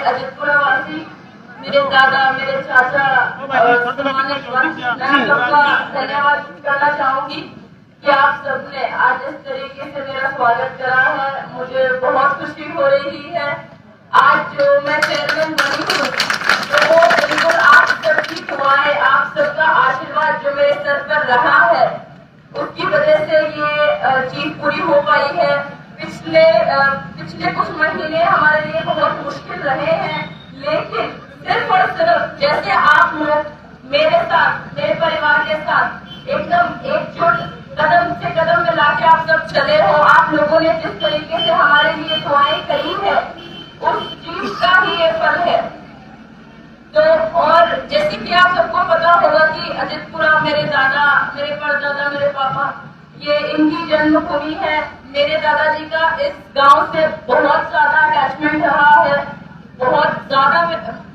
अजितपुरा वासी, मेरे दादा, मेरे चाचा सम्मानित वंश, मैं सबका धन्यवाद करना चाहूंगी कि आप सबने आज इस तरीके से मेरा स्वागत करा है। मुझे बहुत खुशी हो रही है। आज जो मैं चेयरमैन बनी हूँ तो वो बिल्कुल आप सबकी दुआएं, आप सबका आशीर्वाद जो मेरे सर पर रहा है उसकी वजह से ये चीज पूरी हो पाई है। पिछले कुछ महीने हमारे लिए बहुत मुश्किल रहे हैं, लेकिन सिर्फ और सिर्फ जैसे आप लोग मेरे साथ, मेरे परिवार के साथ एकदम एकजुट कदम से कदम मिला के आप सब चले हो, आप लोगों ने जिस तरीके से हमारे लिए दुआएं करी है उस चीज का ही ये फल है। तो और जैसे कि आप सबको पता होगा कि अजितपुरा मेरे दादा, मेरे परदादा, मेरे पापा, ये इनकी जन्मभूमि है। मेरे दादाजी का इस गांव से बहुत ज्यादा अटैचमेंट रहा है, बहुत ज्यादा।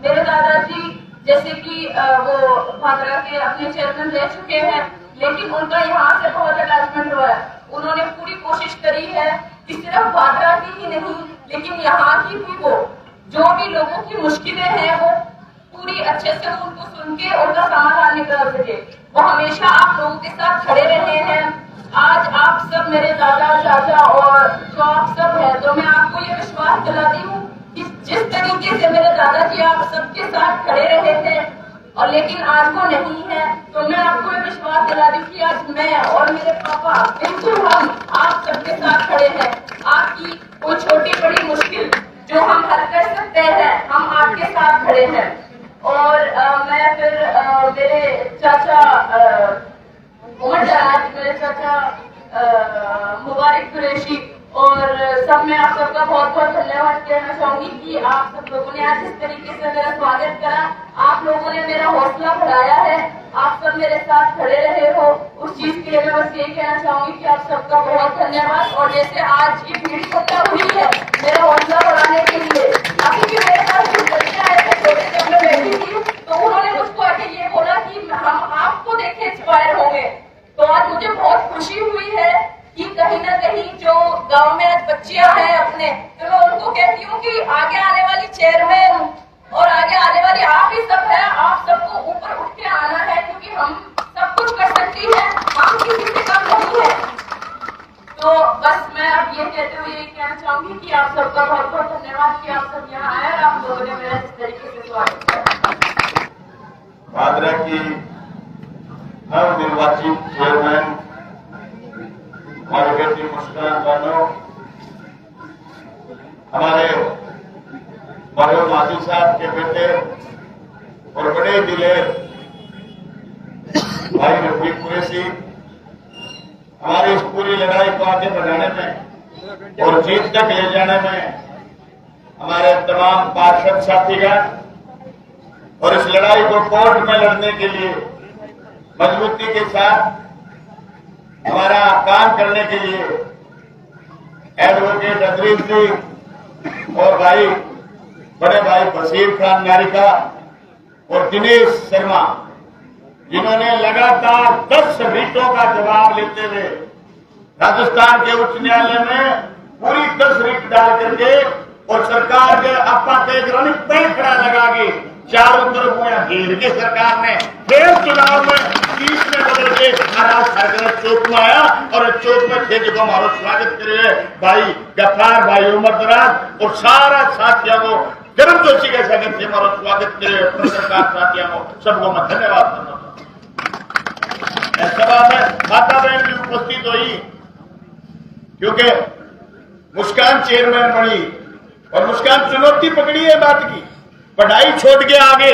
मेरे दादाजी जैसे कि वो भादरा के अपने चेयरमैन रह चुके हैं, लेकिन उनका यहाँ से बहुत अटैचमेंट हुआ है। उन्होंने पूरी कोशिश करी है कि सिर्फ भादरा की ही नहीं लेकिन यहाँ की भी वो जो भी लोगों की मुश्किलें हैं वो पूरी अच्छे से उनको सुन के उनका समाधान निकाल सके। वो हमेशा आप लोगों के साथ खड़े रहे हैं। आज आप सब मेरे दादा, चाचा और जो आप सब हैं, तो मैं आपको ये विश्वास दिलाती हूँ कि जिस तरीके से मेरे दादाजी आप सबके साथ खड़े रहे थे और लेकिन आज वो नहीं है, तो मैं आपको ये विश्वास दिलाती हूँ कि आज मैं और मेरे पापा बिल्कुल हम आप सबके साथ खड़े हैं। आपकी कोई छोटी बड़ी मुश्किल जो हम हल कर सकते हैं, हम आपके साथ खड़े हैं। और मैं फिर मेरे चाचा उमर जहाज, मेरे चाचा मुबारक कुरैशी और सब मैं आप सबका बहुत बहुत धन्यवाद कहना चाहूंगी कि आप सब लोगों ने आज इस तरीके से मेरा स्वागत करा। आप लोगों ने मेरा हौसला बढ़ाया है, आप सब मेरे साथ खड़े रहे हो, उस चीज के लिए मैं बस यही कहना चाहूंगी कि आप सबका बहुत धन्यवाद। और जैसे आज की भीड़ इकट्ठा हुई है मेरा हौसला बढ़ाने के लिए, अभी भी मेरे पास कुछ बच्चे आए थे, छोटे जब मैं बैठी थी तो उन्होंने मुझको आके ये बोला कि हम आपको देख के इंस्पायर होंगे। तो आज मुझे बहुत खुशी हुई है कि कहीं ना कहीं जो गांव में आज बच्चियां हैं अपने, तो मैं उनको कहती हूँ कि आगे आने वाली चेयरमैन और आगे आने वाली आप ही सब है, आप सबको ऊपर उठ के आना है, क्योंकि हम सब कुछ कर सकती हैं, हम किसी से कम नहीं है। तो बस मैं अब ये कहते हुए यही कहना चाहूंगी कि आप सबका बहुत बहुत धन्यवाद कि आप सब यहाँ आए और आप लोगों ने मेरा इस तरीके से स्वागत किया। भादरा की नवनिर्वाचित चेयरमैन हमारे बेटी मुस्कान बानो, हमारे मरहूम आदिल साहब के बेटे और बड़े दिलेर भाई रफीक कुरैशी, हमारी इस पूरी लड़ाई को आगे बढ़ाने में और जीत तक ले जाने में हमारे तमाम पार्षद साथीगण और इस लड़ाई को कोर्ट में लड़ने के लिए मजबूती के साथ हमारा काम करने के लिए एडवोकेट अजरीफ जी और भाई बड़े भाई बशीर खान नारिका और दिनेश शर्मा, जिन्होंने लगातार 10 रीटों का जवाब लेते हुए राजस्थान के उच्च न्यायालय में पूरी 10 रीट डाल करके और सरकार के आपा के रणिक पेड़ खड़ा लगा के चारों तरफ घेर के सरकार ने फिर चुनाव में 30 में बदल के महाराज सरकार चौक में आया और चौक में थे जो हमारा स्वागत करे भाई गफ्फार, भाई उमर दराज और सारा साथियों को गर्म जोशी के संगत से हमारा स्वागत करे। पत्रकार साथियों को सबको मैं धन्यवाद करना। सभा में माता बहन भी उपस्थित हुई, क्योंकि मुस्कान चेयरमैन बनी और मुस्कान चुनौती पकड़ी है बात की, पढ़ाई छोड़ के आगे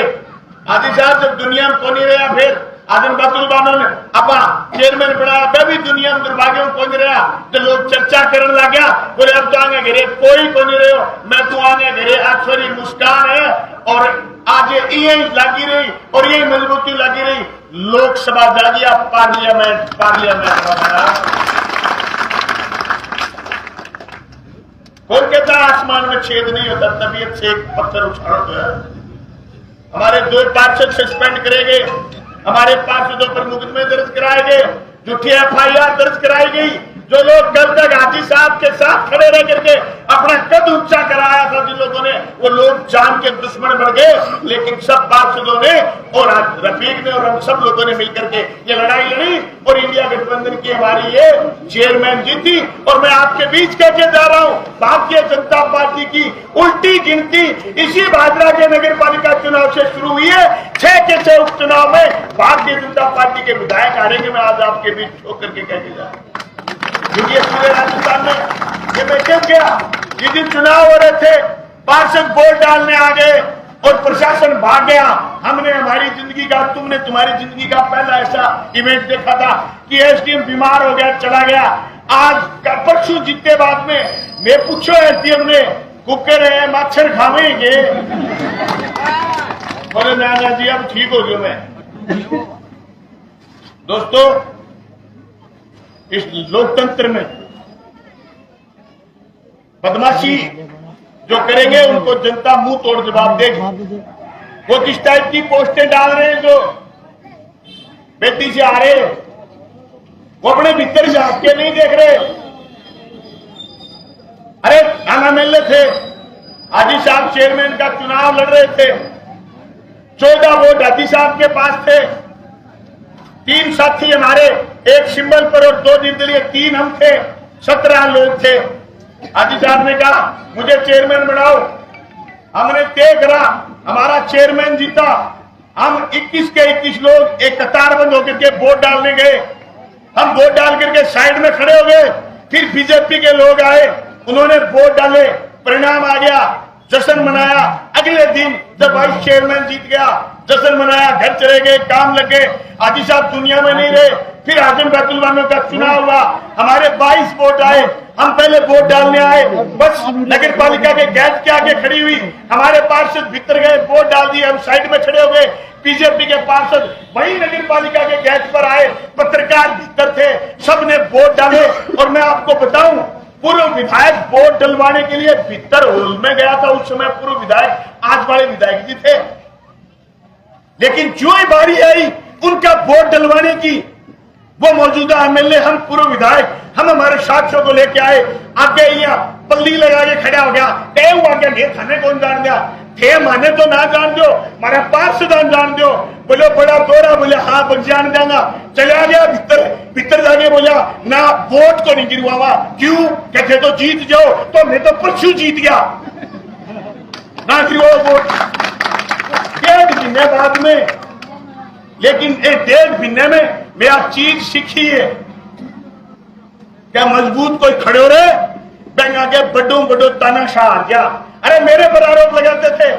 आदि साहब जब दुनिया में नहीं रहा, फिर आदिम बतुल बानो ने अपना चेयरमैन बनाया, वह भी दुनिया में दुर्भाग्य में पहुंच रहा, तो लोग चर्चा करने लग गया, बोले अब तो आगे घरे कोई को नहीं रहे हो, मैं तो आगे घरे अक्सरी मुस्कान है। और आज यही लगी रही और यही मजबूती लगी रही, लोकसभा जागिया पार्लियामेंट कौन कहता आसमान में छेद नहीं होता, तबीयत से एक पत्थर उछाल गया। हमारे 2 पार्षद सस्पेंड करे गए, हमारे पार्षदों पर मुकदमे दर्ज कराए गए, झूठी FIR दर्ज कराई गई, जो लोग कल तक हाजी साहब के साथ खड़े रह करके अपना कद ऊंचा कराया था, जिन लोगों ने, वो लोग जान के दुश्मन बन गए। लेकिन सब पार्षदों ने और रफीक ने और हम सब लोगों ने मिलकर के ये लड़ाई लड़ी और इंडिया गठबंधन की हमारी ये चेयरमैन जीती। और मैं आपके बीच कहके जा रहा हूं, भारतीय जनता पार्टी की उल्टी गिनती इसी भादरा के नगर पालिका चुनाव से शुरू हुई है। 6 के 6 उपचुनाव में भारतीय जनता पार्टी के विधायक हारेंगे। मैं आज आपके बीच ठोक करके कहके जा रहा हूं, क्योंकि पूरे राजस्थान में ये मैं क्यों किया, जिस दिन चुनाव हो रहे थे पार्षद वोट डालने आ गए और प्रशासन भाग गया। हमने हमारी जिंदगी का, तुमने तुम्हारी जिंदगी का पहला ऐसा इवेंट देखा था कि एसडीएम बीमार हो गया, चला गया। आज परसों जीते बाद में मैं पूछो एसडीएम ने कुकर है मच्छर खावेंगे, बोले ना जी अब ठीक हो गया। मैं दोस्तों, इस लोकतंत्र में बदमाशी जो करेंगे उनको जनता मुंह तोड़ जवाब देगी। वो किस टाइप की पोस्टें डाल रहे हैं, जो बेटी से आ रहे, वो अपने भीतर झांक के नहीं देख रहे। अरे थाना मिल थे, हाजी साहब चेयरमैन का चुनाव लड़ रहे थे, 14 वोट हाजी साहब के पास थे, 3 साथी हमारे, 1 सिंबल पर और 2 निर्दलीय, 3 हम थे, 17 लोग थे। हाजी साहब ने कहा मुझे चेयरमैन बनाओ, हमने तय करा, हमारा चेयरमैन जीता। हम 21 के 21 लोग एक कतारबंद होकर के वोट डालने गए। हम वोट डाल करके साइड में खड़े हो गए, फिर बीजेपी के लोग आए, उन्होंने वोट डाले, परिणाम आ गया, जश्न मनाया। अगले दिन जब वाइस चेयरमैन जीत गया, जश्न मनाया, घर चले गए, काम लगे। हाजी साहब दुनिया में नहीं रहे। फिर आजम बैतुलवानों का चुनाव हुआ, हमारे 22 वोट आए। हम पहले वोट डालने आए, बस नगर पालिका के गेट के आगे खड़ी हुई, हमारे पार्षद भीतर गए, वोट डाल दिए, हम साइड में खड़े हो गए। बीजेपी के पार्षद वही नगर पालिका के गेट पर आए, पत्रकार भीतर थे, सबने वोट डाले। और मैं आपको बताऊं, पूर्व विधायक वोट डलवाने के लिए भीतर हॉल में गया था। उस समय पूर्व विधायक आज वाले विधायक जी थे, लेकिन जो ही बारी आई उनका वोट डलवाने की, वो मौजूदा एमएलए, हम पूर्व विधायक, हम हमारे साथियों को लेके आए, आगे यहाँ पल्ली लगा के खड़ा हो गया। तय हुआ क्या नहीं, थाने कौन जान दिया थे, माने तो ना जान दो, हमारे पार्षदान जान दो। बोलो बड़ा दौरा, बोले हाँ बन जान देगा। चला गया भीतर जाके बोला ना वोट को नहीं गिरवावा, क्यों कहते तो जीत जाओ, तो मैं तो परसों जीत गया ना गिरवाओ वोट। 1.5 महीने बाद में, लेकिन 1.5 महीने में मेरा चीज सीखी है, क्या मजबूत कोई खड़े हो रहे बैंक आके बड़ो तानाशाह आ गया। अरे मेरे पर आरोप लगाते थे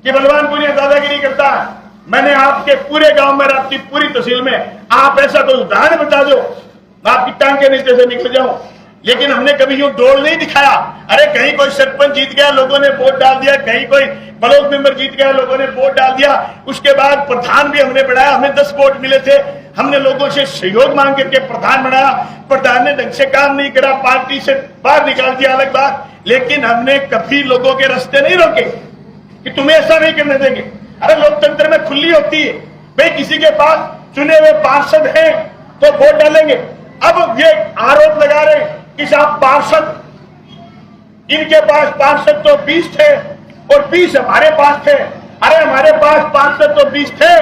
कि बलवानपुरिया दादागिरी करता है। मैंने आपके पूरे गांव में, आपकी पूरी तहसील में, आप ऐसा कोई उदाहरण बता दो, मैं आपकी टांग के नीचे से निकल जाऊं। लेकिन हमने कभी यूं डोल नहीं दिखाया। अरे कहीं कोई सरपंच जीत गया, लोगों ने वोट डाल दिया, कहीं कोई ब्लॉक मेंबर जीत गया, लोगों ने वोट डाल दिया। उसके बाद प्रधान भी हमने बढ़ाया, हमें 10 वोट मिले थे, हमने लोगों से सहयोग मांग करके प्रधान बनाया। प्रधान ने ढंग से काम नहीं करा, पार्टी से बाहर निकाल दिया, अलग बात। लेकिन हमने कभी लोगों के रास्ते नहीं रोके कि तुम्हें ऐसा नहीं करने देंगे। अरे लोकतंत्र में खुली होती है, भाई किसी के पास चुने हुए पार्षद हैं तो वोट डालेंगे। अब ये आरोप लगा रहे कि साहब पार्षद, इनके पास पार्षद तो 20 थे और 20 हमारे पास थे। अरे हमारे पास पार्षद तो 20 थे,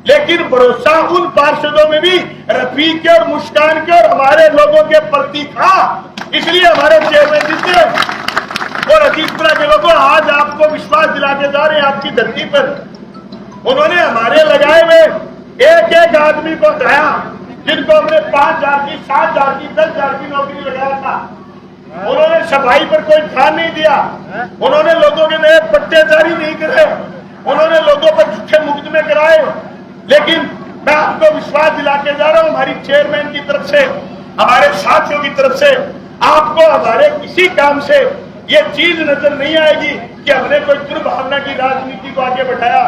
लेकिन भरोसा उन पार्षदों में भी रफीक के और मुस्कान के और हमारे लोगों के प्रति था, इसलिए हमारे चेयरमैन जीते। और अजीतपुरा के लोगों, आज आपको विश्वास दिलाते जा रहे हैं, आपकी धरती पर उन्होंने हमारे लगाए हुए एक एक आदमी को हटाया, जिनको हमने 5,000 की, 7,000 की, 10,000 की नौकरी लगाया था। उन्होंने सफाई पर कोई ध्यान नहीं दिया, उन्होंने लोगों के नए पट्टे जारी नहीं करे, उन्होंने लोगों पर झूठे मुकदमे कराए। लेकिन मैं आपको विश्वास दिला के जा रहा हूं, हमारी चेयरमैन की तरफ से, हमारे साथियों की तरफ से, आपको हमारे किसी काम से ये चीज नजर नहीं आएगी कि हमने कोई दुर्भावना की राजनीति को आगे बढ़ाया।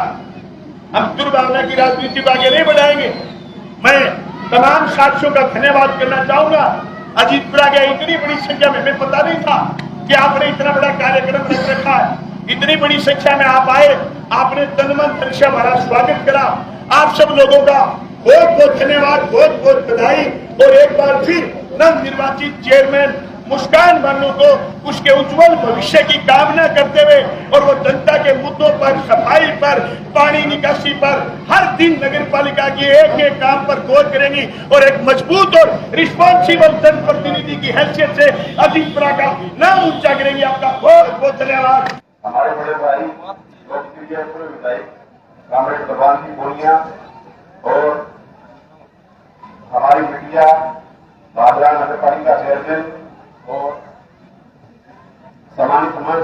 हम दुर्भावना की राजनीति को आगे नहीं बढ़ाएंगे। मैं तमाम साथियों का धन्यवाद करना चाहूंगा। अजीतपुरा के इतनी बड़ी संख्या में, हमें पता नहीं था कि आपने इतना बड़ा कार्यक्रम रख रखा है, इतनी बड़ी संख्या में आप आए, आपने तन मन धन से हमारा स्वागत करा। आप सब लोगों का बहुत बहुत धन्यवाद, बहुत बहुत बधाई। और एक बार फिर नव निर्वाचित चेयरमैन मुस्कान बानो को उसके उज्जवल भविष्य की कामना करते हुए और वो जनता के मुद्दों पर, सफाई पर, पानी निकासी पर हर दिन नगर पालिका के एक एक काम पर गौर करेंगी और एक मजबूत और रिस्पॉन्सिबल जनप्रतिनिधि की हैसियत से अधिकपुरा का नाम ऊंचा करेंगी। आपका बहुत बहुत धन्यवाद। हमारे बड़े भाई लोकप्रिय पूर्व विधायक कामरेड भगवान सिंह बोनिया और हमारी बिटिया भादरा नगर पालिका चेयरमैन और समान समाज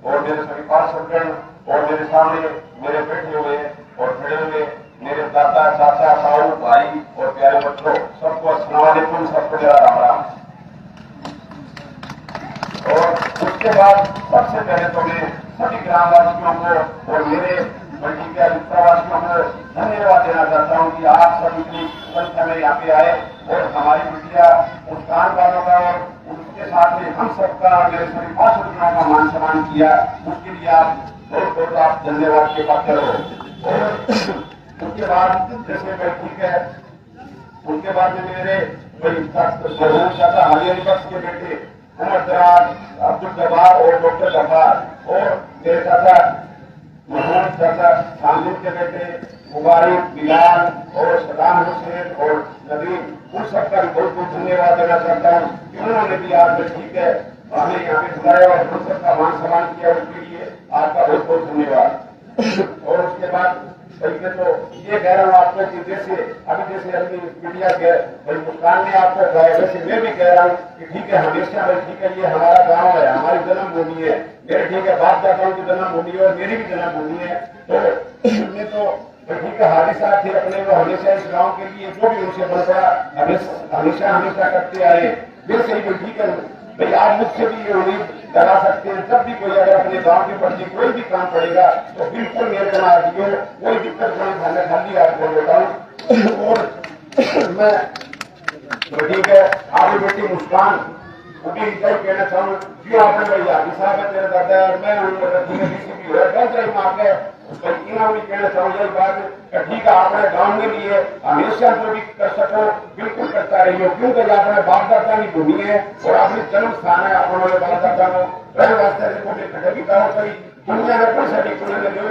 और मेरे सभी पार्षदगण और मेरे सामने मेरे बैठे हुए और खड़े हुए मेरे दादा, चाचा, ताऊ, भाई और प्यारे बच्चों, सबको अस्सलाम वालेकुम, सबको मेरा राम राम। और उसके बाद सबसे पहले तो मैं सभी ग्रामवासियों को और मेरे मंडी के अधिकवासियों को धन्यवाद देना चाहता हूं कि आप सब इतनी संख्या में यहाँ पे आए और हमारी बिटिया मुस्कान वालों का और उसके साथ में हम सबका मेरे सभी पार्षदों का मान सम्मान किया, उसके लिए आप बहुत बहुत आप धन्यवाद के पात्र हो। और उसके बाद जैसे मैं ठीक है, उनके बाद में मेरे चाचा हरियाणी पक्ष के बेटे उमर दराज, अब्दुल जब्बार और डॉक्टर जब्बार और मेरे चाचा मोहम्मद चाचा शामिल के बेटे मुबारक, बिलाल और सदाम हुसैन और नदीम, उन सबका भी बहुत बहुत धन्यवाद देना चाहता हूँ कि उन्होंने भी आज ठीक है हमें यहाँ पे बुलाया और हम सबका मान सम्मान किया, उसके लिए आपका बहुत बहुत धन्यवाद। और उसके बाद मैं तो ये कह रहा हूँ आपको कि जैसे अपनी मीडिया के भाई मुस्कान ने आपको कहा, वैसे मैं भी कह रहा हूँ कि ठीक है हमेशा भाई ठीक है, ये हमारा गांव है, हमारी जन्मभूमि है, मेरे ठीक है बाप दादाओं की जन्मभूमि है और मेरी भी जन्मभूमि है। तो मैं तो ठीक है हादी साहब थे अपने, वो हमेशा इस गाँव के लिए जो भी उनसे बन पड़ा हमेशा करते आए। वैसे ही ठीक है भाई आज मुझसे भी ये उम्मीद करा सकते हैं, जब भी कोई अगर अपने गांव के प्रति कोई भी काम पड़ेगा तो बिल्कुल मेरे जमा दियो, कोई दिक्कत नहीं, खाना खाली आपको बोलता हूँ। और मैं ठीक है आपकी बेटी मुस्कान उनकी यही कहना चाहूँ, क्यों आपने भाई हादी साहब है तेरे दादा और मैं डीसीपी हुआ बस रही मार के भी कहना चाहूँ यही बात ठीक है आपने गाँव में लिए हमेशा जो भी कर सको बिल्कुल करता रहिए, क्योंकि आपने बाप दादा की भूमि है और अपनी जन्म स्थान है, आपने बाप दादा को वह वास्ते कभी कहो कहीं दुनिया में कोई सारी खुले लगे हो,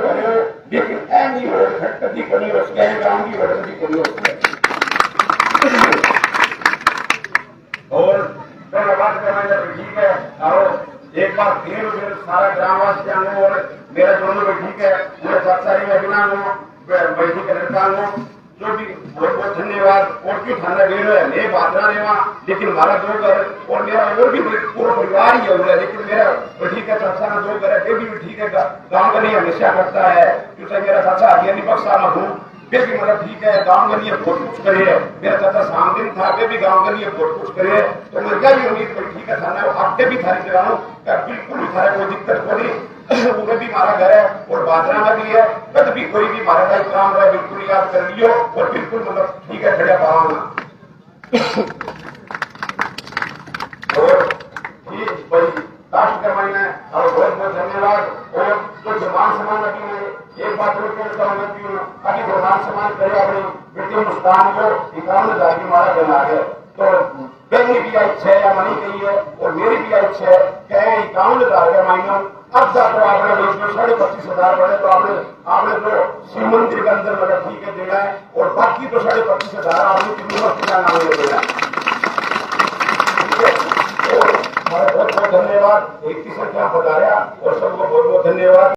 लेकिन नहीं हो कभी कभी उसके गाँव की कभी कभी और बात करना ठीक है। और एक बार फिर सारा ग्रामवासी आऊँ और मेरा दोनों में ठीक है, मेरे सत्सारी में अभिमान हो, बैठी करता हूँ, जो भी बहुत बहुत धन्यवाद। और क्यों थाना दे रहे हैं मैं बात रहा वहाँ, लेकिन हमारा दो घर और मेरा और भी पूरा परिवार ही हो गया, लेकिन मेरा ठीक है चाचा दो घर है, भी ठीक है गाँव का नहीं हमेशा करता है, क्योंकि मेरा चाचा हरियाणी पक्ष में हूँ, वे भी मतलब ठीक है गांव के लिए बहुत कुछ करे, मेरा चाचा सामदिन था वे भी गांव के लिए बहुत कुछ करे। तो मेरी यही उम्मीद ठीक है थाना आपके भी थारी कराऊं, बिल्कुल भी थारे कोई दिक्कत को नहीं, उन्हें भी हमारा घर है और बादरा में भी है, कद भी कोई भी हमारा का काम है बिल्कुल याद कर लियो और बिल्कुल मतलब ठीक है खड़ा पाऊंगा। और लास्ट का महीना और बहुत बहुत धन्यवाद। और जो जवान सम्मान अभी मैं एक बात और कहना चाहूंगा कि अभी जवान सम्मान करे अपनी बेटी मुस्कान को 51,000 की हमारा बना है, तो मेरी भी इच्छा है या मनी गई है और मेरी भी इच्छा है कहे 51,000 का महीना। अब जाकर आपने 25,500 बढ़े तो आपने तो शिव मंदिर के अंदर मतलब ठीक है देना है और बाकी तो 25,500 आपने यूनिवर्सिटी का नाम देना है। बहुत बहुत धन्यवाद, एक की संख्या बताया और सबको बहुत बहुत धन्यवाद।